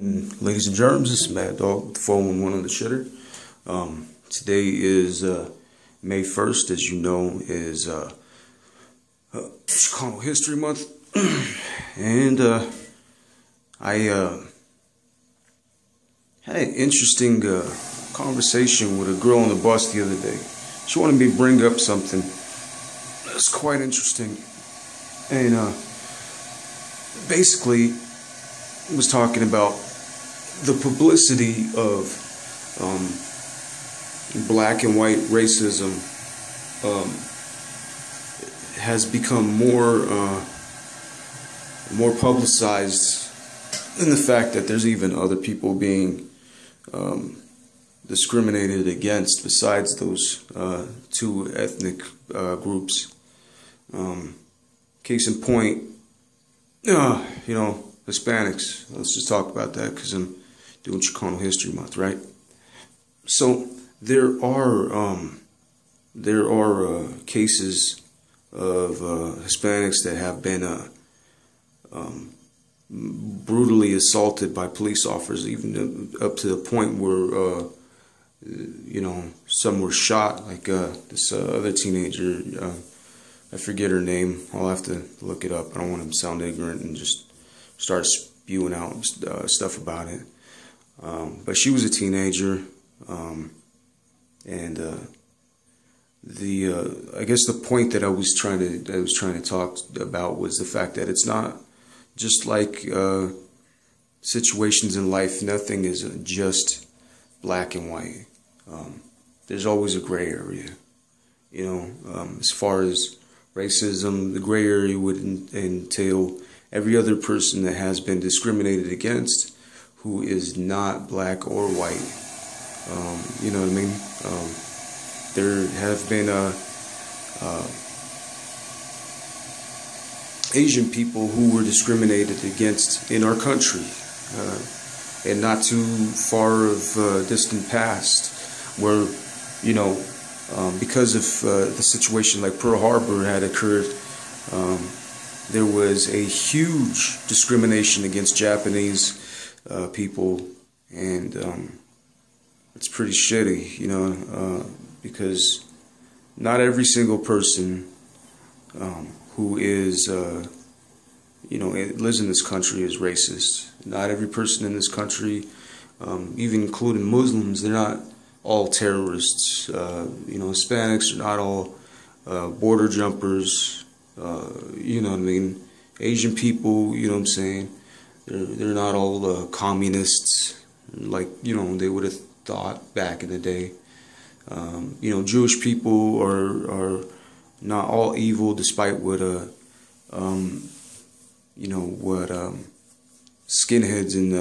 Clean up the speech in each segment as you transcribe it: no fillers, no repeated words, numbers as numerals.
Ladies and germs, this is Mad Dog with the 411 on the shitter. Today is May 1st, as you know, is Chicano History Month. And I had an interesting conversation with a girl on the bus the other day. She wanted me to bring up something that's quite interesting. And basically was talking about the publicity of black and white racism has become more publicized than the fact that there's even other people being discriminated against besides those two ethnic groups. Case in point, Hispanics. Let's just talk about that because I'm doing Chicano History Month, right? So there are cases of Hispanics that have been brutally assaulted by police officers, even up to the point where some were shot. Like this other teenager, I forget her name. I'll have to look it up. I don't want to sound ignorant and just start spewing out stuff about it. But she was a teenager, and I guess the point that I was trying to talk about was the fact that it's not just like situations in life. Nothing is just black and white. There's always a gray area. As far as racism, the gray area would entail every other person that has been discriminated against who is not black or white. You know what I mean? There have been Asian people who were discriminated against in our country, and not too far of distant past, where, because of the situation like Pearl Harbor had occurred, there was a huge discrimination against Japanese people, and it's pretty shitty, because not every single person who is, lives in this country is racist. Not every person in this country, even including Muslims, they're not all terrorists. Hispanics are not all border jumpers. You know what I mean? Asian people, you know what I'm saying? They're not all communists like, they would have thought back in the day. Jewish people are not all evil, despite what skinheads and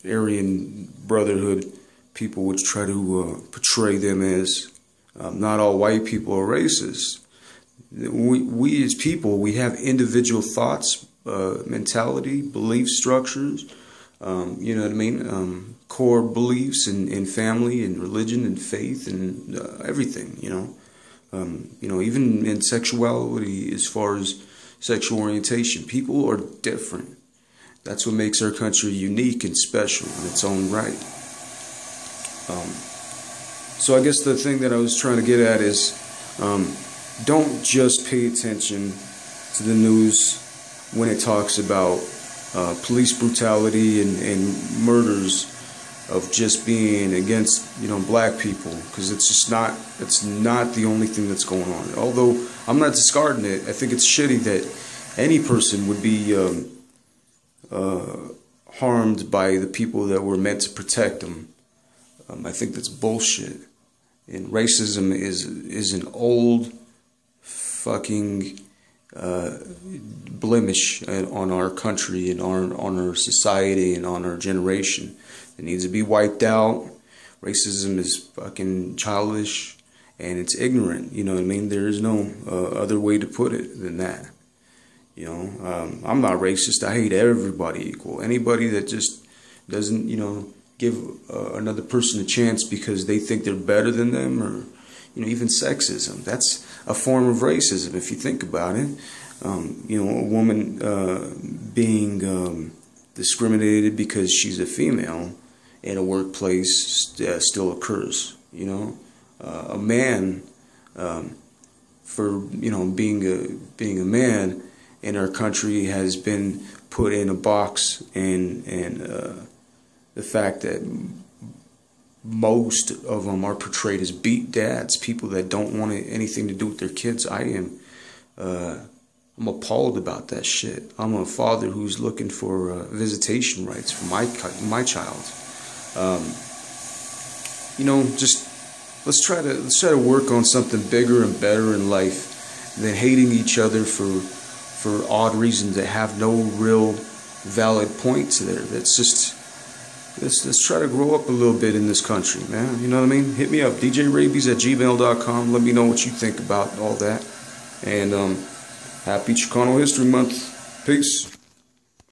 Aryan Brotherhood people would try to portray them as. Not all white people are racist. We as people, we have individual thoughts, mentality, belief structures, you know what I mean? Core beliefs in family and religion and faith and everything, even in sexuality, as far as sexual orientation. People are different. That's what makes our country unique and special in its own right. So I guess the thing that I was trying to get at is, don't just pay attention to the news when it talks about police brutality and murders of just being against black people, because it's not the only thing that's going on. Although I'm not discarding it, I think it's shitty that any person would be harmed by the people that were meant to protect them. I think that's bullshit. And racism is an old fucking blemish on our country and on our society and on our generation. It needs to be wiped out. Racism is fucking childish and it's ignorant. You know what I mean? There is no other way to put it than that. I'm not racist. I hate everybody equal. Anybody that just doesn't, give another person a chance because they think they're better than them, or even sexism. That's a form of racism if you think about it. A woman being discriminated because she's a female in a workplace still occurs. You know, a man, for being a man in our country has been put in a box, and the fact that most of them are portrayed as beat dads, people that don't want anything to do with their kids. I'm appalled about that shit. I'm a father who's looking for visitation rights for my child. Just let's try to work on something bigger and better in life than hating each other for odd reasons that have no real valid points there. That's just, let's try to grow up a little bit in this country, man. You know what I mean? Hit me up, djrabies@gmail.com. Let me know what you think about all that. And happy Chicano History Month. Peace.